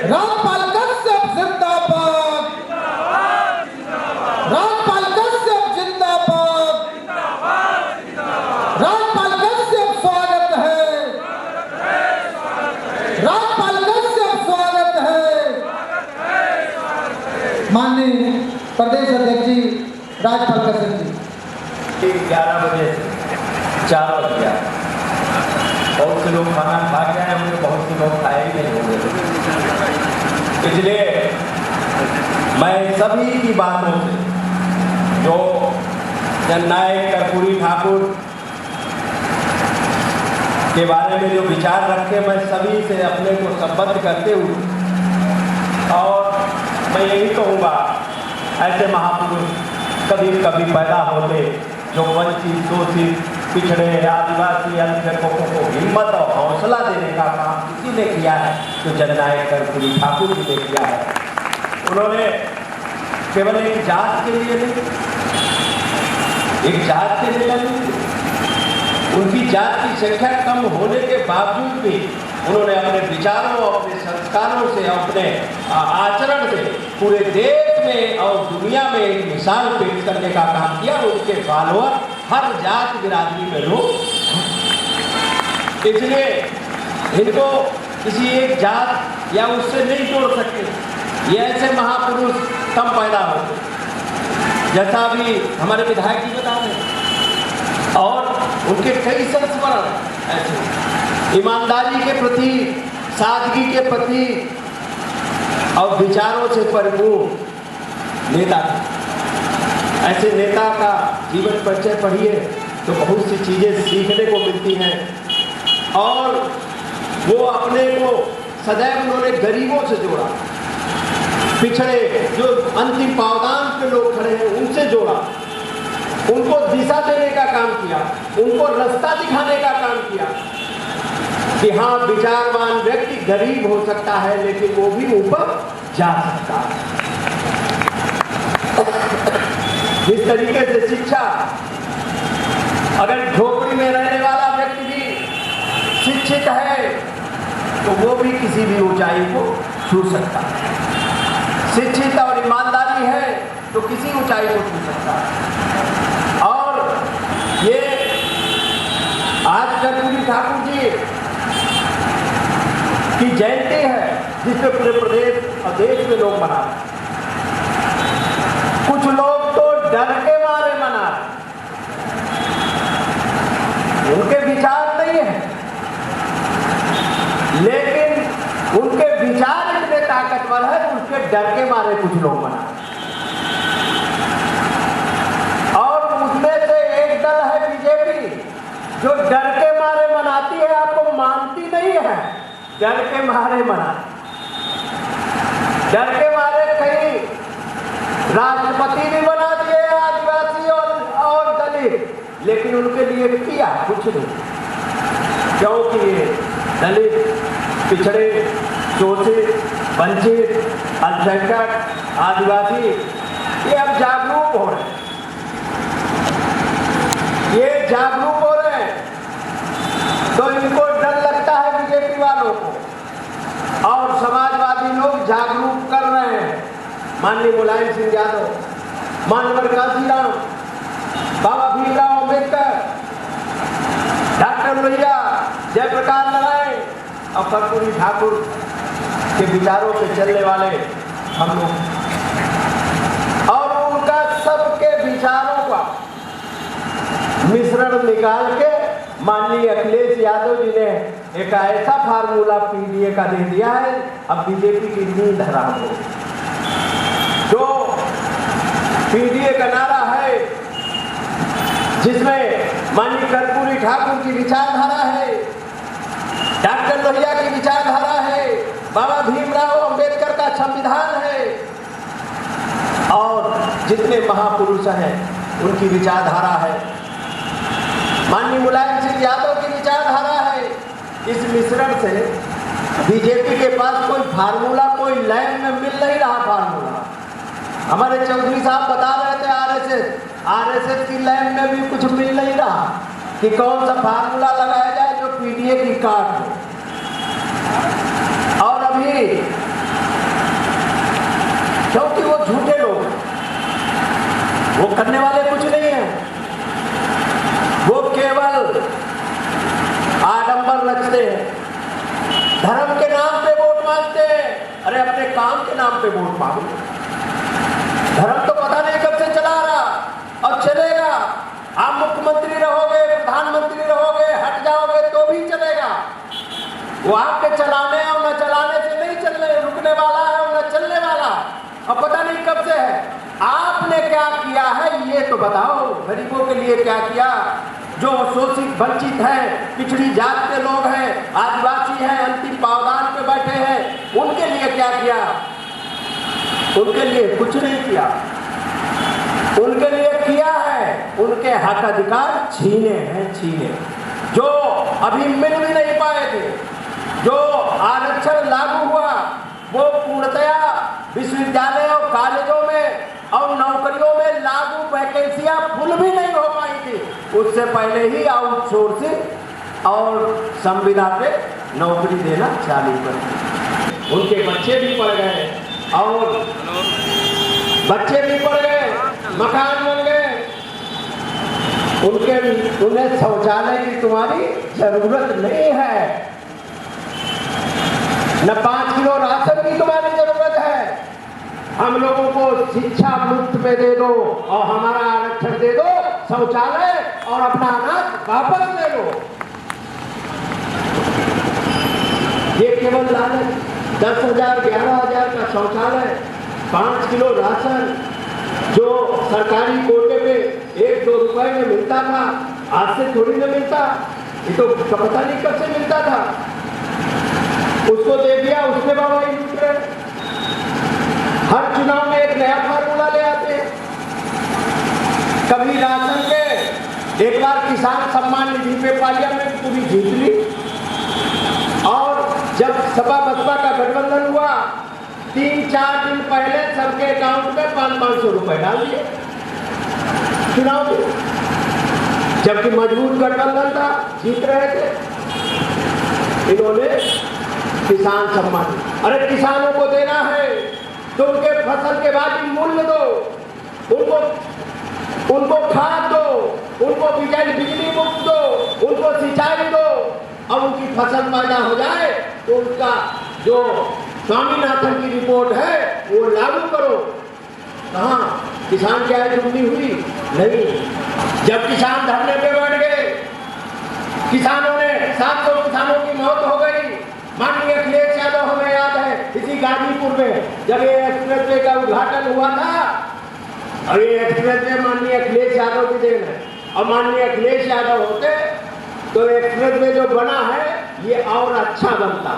रामपाल कश्यप जिंदाबाद, रामपाल कश्यप जिंदाबाद, रामपाल कश्यप स्वागत है, रामपाल कश्यप स्वागत है। माननीय प्रदेश अध्यक्ष जी राजपाल कश्यप जी। 11 बजे से 4 बज गया, बहुत से लोग खाना खा के आए होंगे, बहुत से लोग खाए ही नहीं होंगे। इसलिए मैं सभी की बातों से जो जननायक कर्पूरी ठाकुर के बारे में जो विचार रखे, मैं सभी से अपने को संबद्ध करते हुए और मैं यही कहूँगा, ऐसे महापुरुष कभी कभी पैदा होते जो वंचित, शोषित, पिछड़े, आदिवासी, अल्पसंख्यकों को हिम्मत और हौसला देने का काम किसी ने किया है तो जननायक कर्पूरी ठाकुर जी ने किया है। उन्होंने केवल एक जात के लिए नहीं, एक जात के लिए नहीं, उनकी जात की संख्या कम होने के बावजूद भी उन्होंने अपने विचारों, अपने संस्कारों से, अपने आचरण से पूरे देश में और दुनिया में एक मिसाल पेश करने का काम किया। उनके फॉलोअर हर जात बिरादरी में लोग, इसलिए इनको किसी एक जात या उससे नहीं जोड़ सकते। ये ऐसे महापुरुष कम पैदा होते, जैसा भी हमारे विधायक जी बता रहे हैं, और उनके कई संस्मरण ऐसे ईमानदारी के प्रति, सादगी के प्रति और विचारों से परिपूर्ण नेता। ऐसे नेता का जीवन परिचय पढ़िए तो बहुत सी चीज़ें सीखने को मिलती हैं। और वो अपने को सदैव उन्होंने गरीबों से जोड़ा, पिछड़े जो अंतिम पावदान पे लोग खड़े हैं उनसे जोड़ा, उनको दिशा देने का काम किया, उनको रास्ता दिखाने का काम किया कि हाँ, विचारवान व्यक्ति गरीब हो सकता है लेकिन वो भी ऊपर जा सकता है। जिस तरीके से शिक्षा, अगर झोपड़ी में रहने वाला व्यक्ति भी शिक्षित है तो वो भी किसी भी ऊंचाई को छू सकता है। शिक्षित और ईमानदारी है तो किसी ऊंचाई को छू सकता है। और ये आज कर्पूरी ठाकुर जी की जयंती है जिसपे पूरे प्रदेश और देश में लोग मना रहे हैं। कुछ लोग तो डर के मारे मना रहे, उनके विचार नहीं है लेकिन उनके विचार इतने ताकतवर है उनके डर के मारे कुछ लोग मना रहे। और उसमें से एक दल है बीजेपी जो डर के मारे मनाती है, आपको मानती नहीं है, डर के मारे मनाती। डर के मारे कहीं राष्ट्रपति भी बना दिए आदिवासी और दलित, लेकिन उनके लिए किया कुछ नहीं, क्योंकि ये दलित, पिछड़े, शोषित, वंचित, अल्पसंख्यक, आदिवासी ये अब जागरूक हो रहे हैं, ये जागरूक हो रहे हैं तो इनको डर लगता है बीजेपी वालों को, और समाजवादी लोग जागरूक कर रहे हैं। माननीय मुलायम सिंह यादव, मानवर काशीराम, बाबा भीमराव अम्बेडकर, डॉक्टर लोहिया, जयप्रकाश नारायण और कर्पूरी ठाकुर के विचारों पे चलने वाले हम लोग, और उनका सबके विचारों का मिश्रण निकाल के माननीय अखिलेश यादव जी ने एक ऐसा फार्मूला पीडीए का दे दिया है, अब बीजेपी की नींद हराम हो। जो पीडीए का नारा है जिसमें माननीय कर्पूरी ठाकुर की विचारधारा है, डॉक्टर लोहिया की विचारधारा है, बाबा भीमराव अम्बेडकर का संविधान है, और जितने महापुरुष हैं उनकी विचारधारा है, माननीय मुलायम सिंह यादव की विचारधारा है। इस मिश्रण से बीजेपी के पास कोई फार्मूला, कोई लाइन में मिल नहीं रहा फार्मूला। हमारे चौधरी साहब बता रहे थे आरएसएस की लाइन में भी कुछ मिल नहीं रहा कि कौन सा फार्मूला लगाया जाए जो पीडीए की काट हो। और अभी हैं, धर्म के नाम पे वोट मांगते हैं। अरे अपने काम के नाम पे वोट मांगो। धर्म तो पता नहीं कब से चला रहा, अब चलेगा। आप मुख्यमंत्री रहोगे, प्रधानमंत्री रहोगे, हट जाओगे तो भी चलेगा। वो आपके चलाने और न चलाने से नहीं चलने रुकने वाला है और न चलने वाला। अब पता नहीं कब से है। आपने क्या किया है ये तो बताओ। गरीबों के लिए क्या किया, जो शोषित वंचित हैं, पिछड़ी जात के लोग हैं, आदिवासी हैं, अंतिम पावदान पे बैठे हैं, उनके लिए क्या किया? उनके लिए कुछ नहीं किया। उनके लिए किया है, उनके हक अधिकार छीने हैं, छीने, जो अभी मिल भी नहीं पाए थे। जो आरक्षण लागू हुआ वो पूर्णतया विश्वविद्यालय और कॉलेजों में और नौकरियों में लागू वैकेंसियां फुल भी नहीं हो पाई थी। उससे पहले ही आउटसोर्सिंग और संविदा पे नौकरी देना चालू कर दी। उनके बच्चे भी पढ़ गए और बच्चे भी पढ़ गए, मकान बन गए। उन्हें शौचालय की तुम्हारी जरूरत नहीं है, न 5 किलो राशन की तुम्हारी जरूरत है। हम लोगों को शिक्षा मुफ्त में दे दो और हमारा आरक्षण दे दो, शौचालय और अपना अनाज वापस ले लो। ये केवल लालच। 10,000 11,000 का शौचालय, 5 किलो राशन जो सरकारी कोटे पे 1-2 रुपए में मिलता था, आज से थोड़ी ना मिलता। ये तो पता नहीं कब से मिलता था। उसको दे दिया, उसके बाबा ही लूट रहे। हर चुनाव में एक नया फार्मूला ले आते हैं। कभी राशन के, एक बार किसान सम्मान निधि पे पार्लियामेंट पूरी जीत ली, और जब सपा बसपा का गठबंधन हुआ 3-4 दिन पहले सबके अकाउंट में 500-500 रुपए डाल दिए चुनाव में, जबकि मजबूत गठबंधन था, जीत रहे थे। इन्होंने किसान सम्मान, अरे किसानों को देना है तो उनके फसल के बाद ही मूल्य दो, उनको खाद दो, उनको बिजली मुफ्त दो, उनको सिंचाई दो। अब उनकी फसल पैदा हो जाए तो उनका जो स्वामीनाथन की रिपोर्ट है वो लागू करो। कहाँ किसान की आय दुगनी हुई? नहीं। जब किसान धरने पे बैठ गए, किसानों ने 700 किसानों की मौत हो गई। माननीय अखिलेश यादव, हमें याद है इसी गाजीपुर में जब ये एक्सप्रेसवे का उद्घाटन हुआ था, और ये एक्सप्रेसवे माननीय अखिलेश यादव की देन है। और माननीय अखिलेश यादव होते तो एक्सप्रेसवे जो बना है ये और अच्छा बनता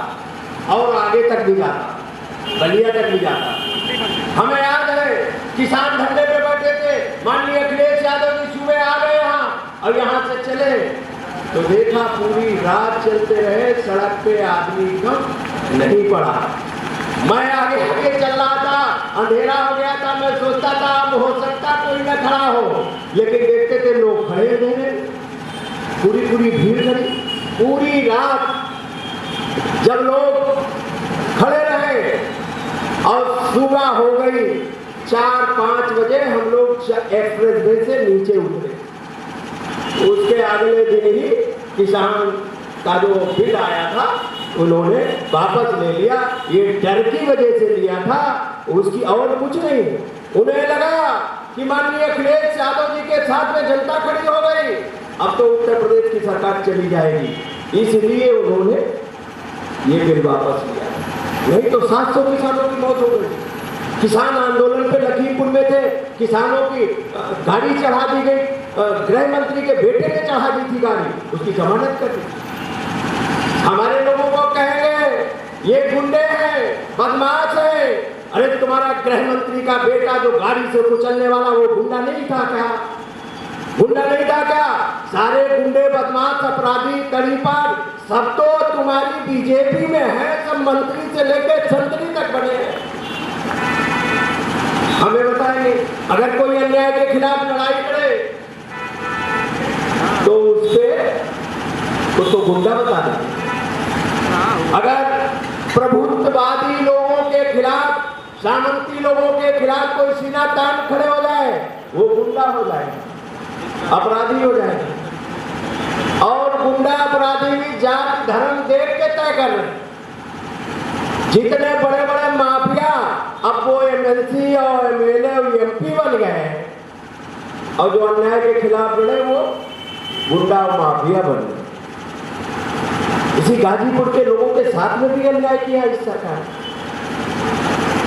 और आगे तक भी जाता, बलिया तक भी जाता। हमें याद है किसान धरने पे बैठे थे, माननीय अखिलेश यादव जी सुबह आ गए यहाँ और यहाँ से चले तो देखा पूरी रात चलते रहे, सड़क पे आदमी कम नहीं पड़ा। मैं आगे आगे चल रहा था, अंधेरा हो गया था, मैं सोचता था अब हो सकता कोई न खड़ा हो, लेकिन देखते थे लोग खड़े थे, पूरी भीड़ खड़ी पूरी रात। जब लोग खड़े रहे और सुबह हो गई 4-5 बजे हम लोग एक्सप्रेसवे से नीचे उतरे। उसके अगले दिन ही किसान का जो बिल आया था उन्होंने वापस ले लिया। ये डर की वजह से लिया था, उसकी और कुछ नहीं। उन्हें लगा कि माननीय अखिलेश यादव जी के साथ में जनता खड़ी हो गई, अब तो उत्तर प्रदेश की सरकार चली जाएगी, इसलिए उन्होंने ये बिल वापस लिया। नहीं तो 700 किसानों की मौत हो गई। किसान आंदोलन पे लखीमपुर में थे, किसानों की गाड़ी चढ़ा दी गई, गृह मंत्री के बेटे ने चढ़ा दी थी गाड़ी, उसकी जमानत कर दी। हमारे लोगों को कहेंगे ये गुंडे हैं, बदमाश है। अरे तुम्हारा गृह मंत्री का बेटा जो गाड़ी से कुचलने वाला वो गुंडा नहीं था क्या? गुंडा नहीं था क्या? सारे गुंडे, बदमाश, अपराधी, तड़ीपार सब तो तुम्हारी बीजेपी में है, सब मंत्री से लेकर संतरी तक बने हैं। हमें बताएंगे अगर कोई अन्याय के खिलाफ लड़ाई करे तो उसको गुंडा बता दें। अगर प्रभुत्ववादी लोगों के खिलाफ, सामंती लोगों के खिलाफ कोई सीना तान खड़े हो जाए वो गुंडा हो जाए, अपराधी हो जाए। और गुंडा अपराधी भी जात धर्म देख के तय कर रहे हैं। जितने बड़े बड़े माफिया अब वो एमएलसी और एमएलए और एमपी बन गए हैं, और जो अन्याय के खिलाफ लड़े वो गुंडा और माफिया बन गए। इसी गाजीपुर के लोगों के साथ में भी अन्याय किया इस सरकार।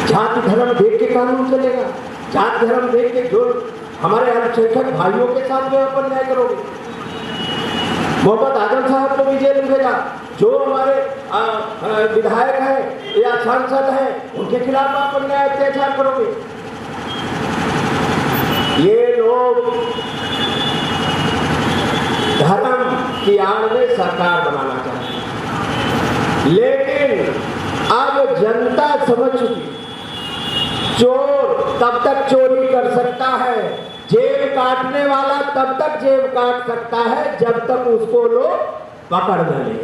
जाति धर्म देख के कानून चलेगा, जाति धर्म देख के जो हमारे अल्पसंख्यक भाइयों के साथ में आप अन्याय करोगे। मोहम्मद आजम साहब को भी जेल में भेजा, जो हमारे विधायक हैं या सांसद हैं उनके खिलाफ आप अन्याय अत्याचार करोगे। ये लोग धर्म की आड़ में सरकार बनाना चाहते हैं, लेकिन अब जनता समझ चुकी, चोर तब तक चोरी कर सकता है, जेब काटने वाला तब तक जेब काट सकता है जब तक उसको लोग पकड़ न ले।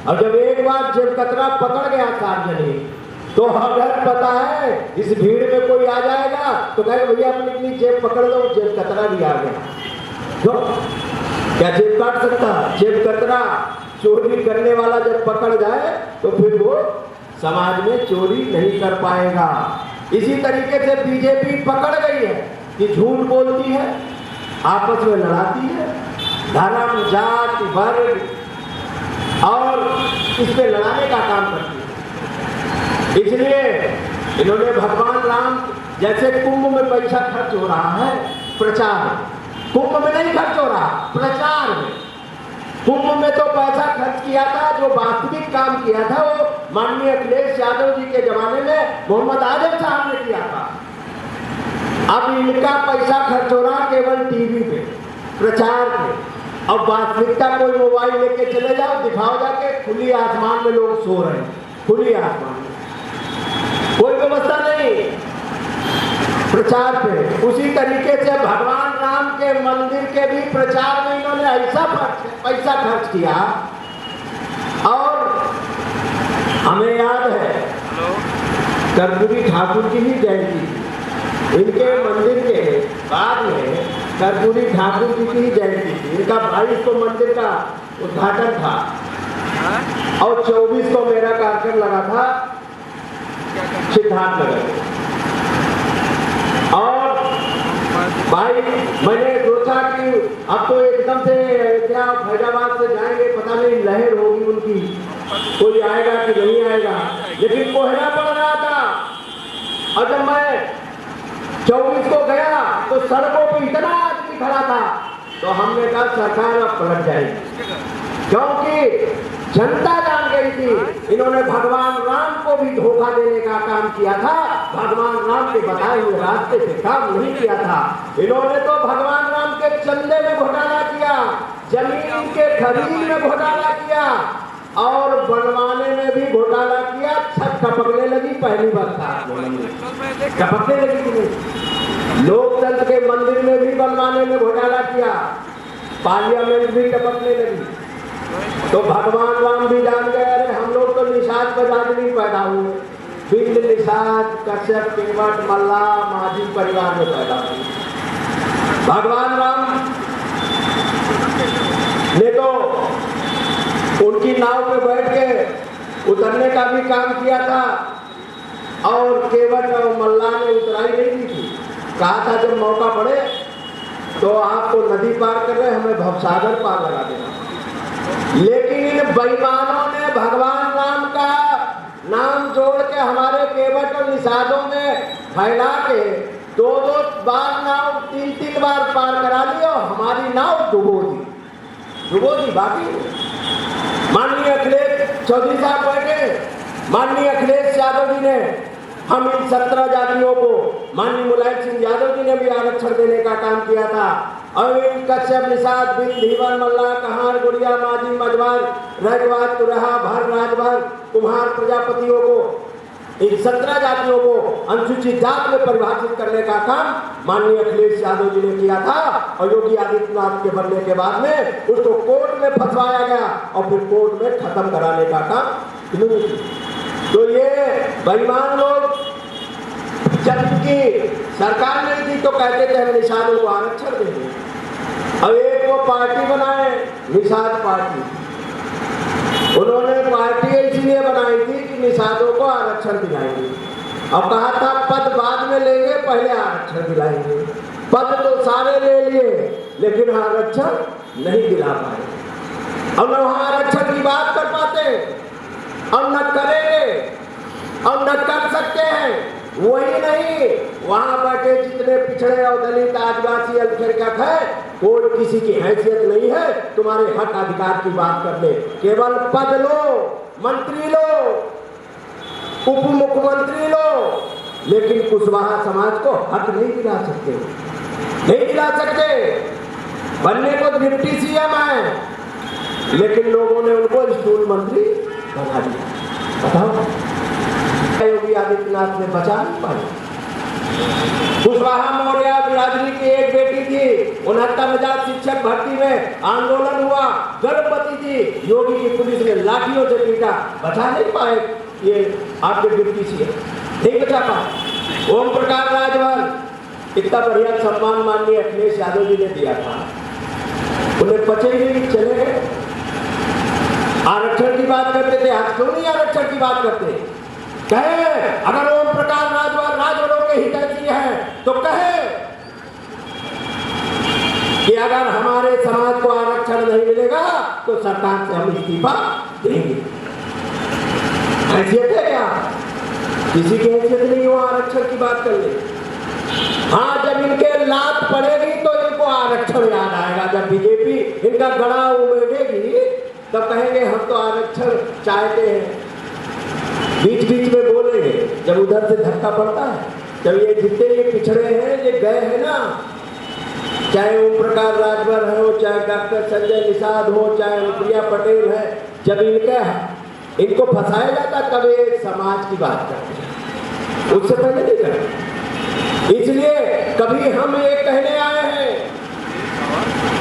और जब एक बार जेब कतरा पकड़ गया सार्वजनिक, तो अगर पता है इस भीड़ में कोई आ जाएगा तो कहेगा भैया अपनी अपनी जेब पकड़ लो, जेब कतरा भी आ गया। तो क्या जेब काट सकता? जेब कतरा चोरी करने वाला जब पकड़ जाए तो फिर वो समाज में चोरी नहीं कर पाएगा। इसी तरीके से बीजेपी पकड़ गई है कि झूठ बोलती है, आपस में लड़ाती है, धर्म जाति वर्ग और इस पे लड़ाने का काम करती है। इसलिए इन्होंने भगवान राम, जैसे कुंभ में पैसा खर्च हो रहा है प्रचार, कुंभ में नहीं खर्च हो रहा, प्रचार में। कुंभ में तो पैसा खर्च किया था, जो वास्तविक काम किया था वो माननीय अखिलेश यादव जी के जमाने में मोहम्मद आजम साहब ने किया था। अब इनका पैसा खर्च हो रहा केवल टीवी पे, प्रचार पे, और वास्तविकता कोई मोबाइल लेके चले जाओ, दिखाओ जाके खुली आसमान में लोग सो रहे हैं, खुली आसमान में कोई व्यवस्था नहीं प्रचार पे। उसी तरीके से भगवान राम के मंदिर के भी प्रचार में इन्होंने ऐसा पैसा खर्च किया। और हमें याद है कर्पूरी ठाकुर की भी जयंती थी, इनके मंदिर के बाद में कर्पूरी ठाकुर जी की जयंती थी। इनका 22 को मंदिर का उद्घाटन था और 24 को मेरा कार्यक्रम लगा था सिद्धार्थ नगर। और भाई मैंने सोचा कि अब तो एकदम से क्या फैजाबाद से जाएंगे, पता नहीं लहर होगी उनकी, कोई आएगा कि नहीं आएगा, लेकिन कोहरा पड़ रहा था। और जब मैं 24 को गया तो सड़कों पे इतना आदमी खड़ा था, तो हमने कहा सरकार अब पलट जाएगी, क्योंकि जनता जान गई थी इन्होंने भगवान राम को भी धोखा देने का काम किया था, भगवान राम के बताए हुए रास्ते से काम नहीं किया था। इन्होंने तो भगवान राम के चंदे में घोटाला किया, जमीन के खरीद में घोटाला किया और बनवाने में भी घोटाला किया। छत टपकने लगी, पहली बार था टपकने लगी कि नहीं? लोकतंत्र के मंदिर में भी बनवाने में घोटाला किया, पार्लियामेंट भी टपकने लगी। तो भगवान राम भी जान गए, अरे हम लोग तो निषाद पर आदमी पैदा हुए, बिंद निषाद कश्यप केवट मल्ला माझी परिवार में पैदा हुए। भगवान राम ने तो उनकी नाव पे बैठ के उतरने का भी काम किया था, और केवट और मल्ला ने उतराई नहीं दी थी। कहा था जब मौका पड़े तो आपको नदी पार कर रहे, हमें भवसागर पार लगा देना। लेकिन इन बेईमानों ने भगवान राम का नाम जोड़ के हमारे केवट और निषादों में फैला के 2-2 बार नाव 3-3 बार पार करा ली और हमारी नाव डुबो दी। बाकी माननीय अखिलेश चौधरी साहब बैठे, माननीय अखिलेश यादव जी ने हम इन 17 जातियों को, माननीय मुलायम सिंह यादव जी ने भी आरक्षण देने का काम किया था। और इन कश्यप निषाद बिंद धीवर मल्ला कहार गुड़िया माझी मझवार रजवाद तुरहा भर राजभर कुम्हार प्रजापतियों को, इन 17 जातियों को अनुसूचित जात में परिभाषित करने का काम माननीय अखिलेश यादव जी ने किया था। और योगी आदित्यनाथ के बनने के बाद में उसको कोर्ट में फंसवाया गया और फिर कोर्ट में खत्म कराने का काम इन्होंने किया। तो ये बेईमान लोग जबकि सरकार नहीं थी तो कहते थे हम निषादों को आरक्षण देंगे। अब एक वो पार्टी बनाए, निषाद पार्टी। उन्होंने पार्टी इसलिए बनाई थी कि निषादों को आरक्षण दिलाएंगे और कहा था पद बाद में लेंगे, पहले आरक्षण दिलाएंगे। पद तो सारे ले लिए लेकिन आरक्षण नहीं दिला पाए और न वहां आरक्षण की बात कर पाते और न करेंगे और न कर सकते हैं। वही नहीं, वहां बैठे जितने पिछड़े और दलित आदिवासी अल्पसंख्यक है, कोई किसी की हैसियत नहीं है तुम्हारे हक अधिकार की बात करने। केवल पद लो, मंत्री लो, उप मुख्यमंत्री लो, लेकिन कुशवाहा समाज को हक नहीं दिला सकते, नहीं दिला सकते। बनने को डिप्टी सीएम है लेकिन लोगों ने उनको स्कूल मंत्री बना दिया। बताओ, योगी आदित्यनाथ ने बचा नहीं पाए। कुशवाहा मौर्य बिरादरी की एक बेटी थी, 69,000 शिक्षक भर्ती में आंदोलन हुआ, गर्भवती थी, योगी की पुलिस ने लाठियों से पीटा, बचा नहीं पाए ये आपके डिप्टी सीएम, नहीं बचा पाए। ओम प्रकाश राजभर इतना बढ़िया सम्मान माननीय अखिलेश यादव जी ने दिया था, उन्हें पचे ही नहीं, चले गए। आरक्षण की बात करते थे, आज क्यों नहीं आरक्षण की बात करते? कहे अगर ओम प्रकाश राजभर राजभरों के हितैषी हैं तो कहे कि अगर हमारे समाज को आरक्षण नहीं मिलेगा तो सरकार से हम इस्तीफा देंगे। हैसियत है क्या? किसी की हैसियत नहीं हो आरक्षण की बात कर ले। हाँ, जब इनके लात पड़ेगी तो इनको आरक्षण याद आएगा। जब बीजेपी इनका गड़ा उमेदेगी तब कहेंगे हम तो आरक्षण चाहते हैं। बीच बीच में बोलेंगे जब उधर से धक्का पड़ता है, जब ये जितने ये पिछड़े हैं, ये गए हैं ना, चाहे ओम प्रकाश राजभर हो, चाहे डॉक्टर संजय निषाद हो, चाहे रुपया पटेल है, जब इनको फंसाया जाता तब ये समाज की बात करते हैं, उससे पहले नहीं करते। इसलिए कभी हम ये कहने आए हैं,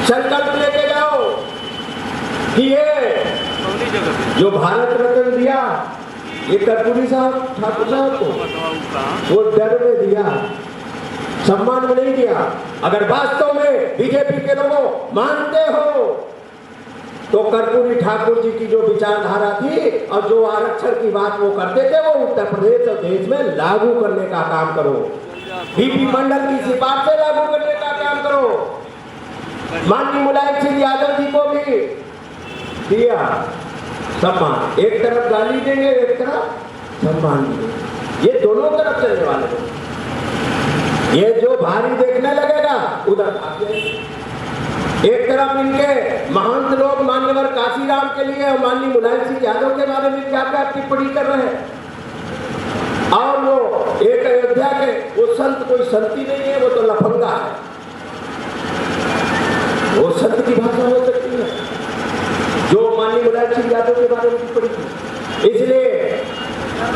संकल्प लेके जाओ कि ये जो भारत रत्न दिया ये कर्पूरी साहब ठाकुर साहब को वो डर में दिया, सम्मान में नहीं दिया। अगर वास्तव में बीजेपी के लोगों मानते हो तो कर्पूरी ठाकुर जी की जो विचारधारा थी और जो आरक्षण की बात वो करते थे वो उत्तर प्रदेश और देश में लागू करने का काम करो। बीपी मंडल की सिफारिश से लागू करने का काम करो। माननीय मुलायम सिंह यादव जी को भी दिया सम्मान, एक तरफ गाली देंगे, एक तरफ सम्मान देंगे, ये दोनों तरफ चलने वाले हैं। ये जो भारी देखने लगेगा उधर भागे। एक तरफ इनके महंत लोग मान्यवर काशीराम के लिए और माननीय मुलायम सिंह यादव के बारे में क्या क्या टिप्पणी कर रहे हैं, और वो एक अयोध्या के वो संत कोई संत ही नहीं है, वो तो लफंगा है। वो संत की भाषा हो सकती है जो माननीय मुलायम सिंह यादव के बारे में टिप्पणी की। इसलिए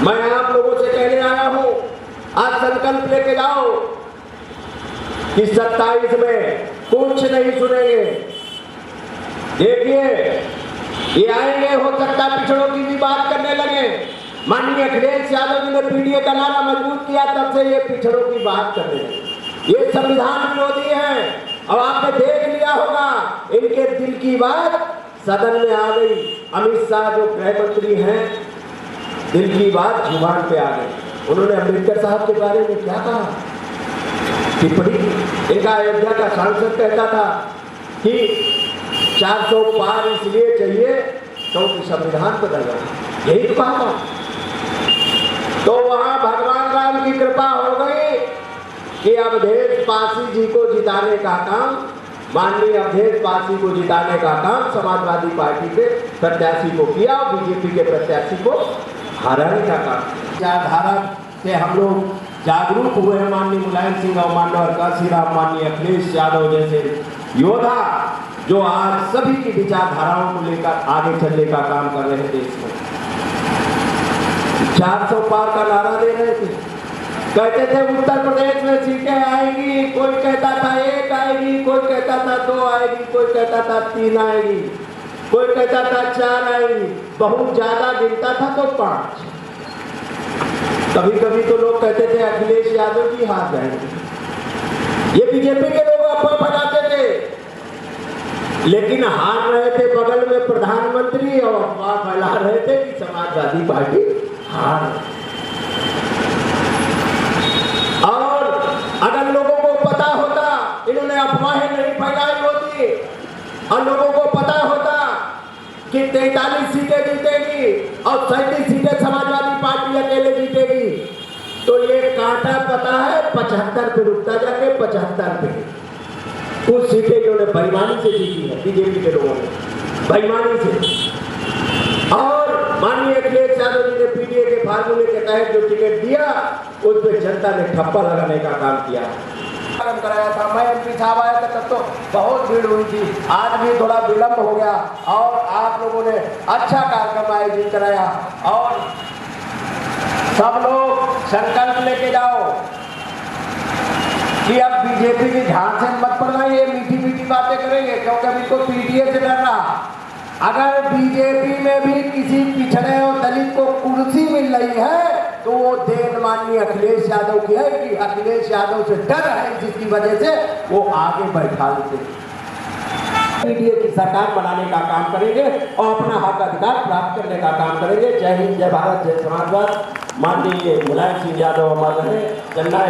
मैं आप लोगों से कहने आया हूं, आज संकल्प लेके जाओ कि 27 में कुछ नहीं सुनेंगे। देखिए ये आएंगे, हो सकता है पिछड़ों की भी बात करने लगे। माननीय अखिलेश यादव जी ने पीडीए का नारा मजबूत किया, तब से ये पिछड़ों की बात कर रहे हैं। ये संविधान विरोधी है और आपने देख लिया होगा इनके दिल की बात सदन में आ गई। अमित शाह जो गृह मंत्री हैं, दिल की बात जुबान पे आ गई। उन्होंने अम्बेडकर साहब के बारे में क्या कहा, टिप्पणी। इनका अयोध्या का सांसद कहता था कि 400 पार इसलिए चाहिए क्योंकि संविधान बदल गया, यही तो कहा था। तो वहां भगवान राम की कृपा हो गई कि अवधेश पासी जी को जिताने का काम, माननीय अवधेश पासी को जिताने का काम समाजवादी पार्टी के प्रत्याशी को किया और बीजेपी के प्रत्याशी को हराने का काम। विचारधारा से हम लोग जागरूक हुए हैं। माननीय मुलायम सिंह और माननीय काशीराम, माननीय अखिलेश यादव जैसे योद्धा जो आज सभी की विचारधाराओं को लेकर आगे चलने का काम कर रहे हैं। देश में 400 पार का नारा दे रहे थे, कहते थे उत्तर प्रदेश में सीटें आएगी, कोई कहता था 1 आएगी, कोई कहता था 2 आएगी, कोई कहता था 3 आएगी, कोई कहता था 4 आएगी, बहुत ज्यादा गिनता था तो 5। कभी कभी तो लोग कहते थे अखिलेश यादव जी हार जाएंगे। ये बीजेपी के लोग अफवाह फैलाते थे लेकिन हार रहे थे बगल में प्रधानमंत्री और अफवाह फैला रहे थे कि समाजवादी पार्टी हार। और अगर लोगों को पता होता, इन्होंने अफवाहें नहीं फैलाई होती और लोगों को पता होता कि 43 सीटें जीतेगी और 37 सीटें समाजवादी पार्टी अकेले जीतेगी, तो ये कांटा पता है 75 पे रुकता जाके 75 पे। कुछ सीटें इन्होंने बेईमानी से जीती है बीजेपी के लोगों ने, बेईमानी से। और माननीय अखिलेश यादव जी ने पीडीए के फार्मूले के तहत जो टिकट दिया, उस पर जनता ने ठप्पा लगाने का काम किया, कराया था। मैं एमपी साहब आया था तब तो बहुत भीड़ हुई थी, आज भी थोड़ा विलंब हो गया और आप लोगों ने अच्छा कार्यक्रम आयोजित कराया। और सब लोग संकल्प लेके जाओ कि अब बीजेपी की झांसे से मत पड़ना, ये मीठी मीठी बातें करेंगे, क्योंकि अभी तो पीडीए से डर रहा। अगर बीजेपी में भी किसी पिछड़े और दलित को कुर्सी मिल रही है तो वो देन माननीय अखिलेश यादव की है कि अखिलेश यादव से डर है, जिसकी वजह से वो आगे बैठा लेते। पीडीए की सरकार बनाने का काम करेंगे और अपना हक अधिकार प्राप्त करने का काम करेंगे। जय हिंद, जय भारत, जय समाजवाद। माननीय मुलायम सिंह यादव हमारे जननायक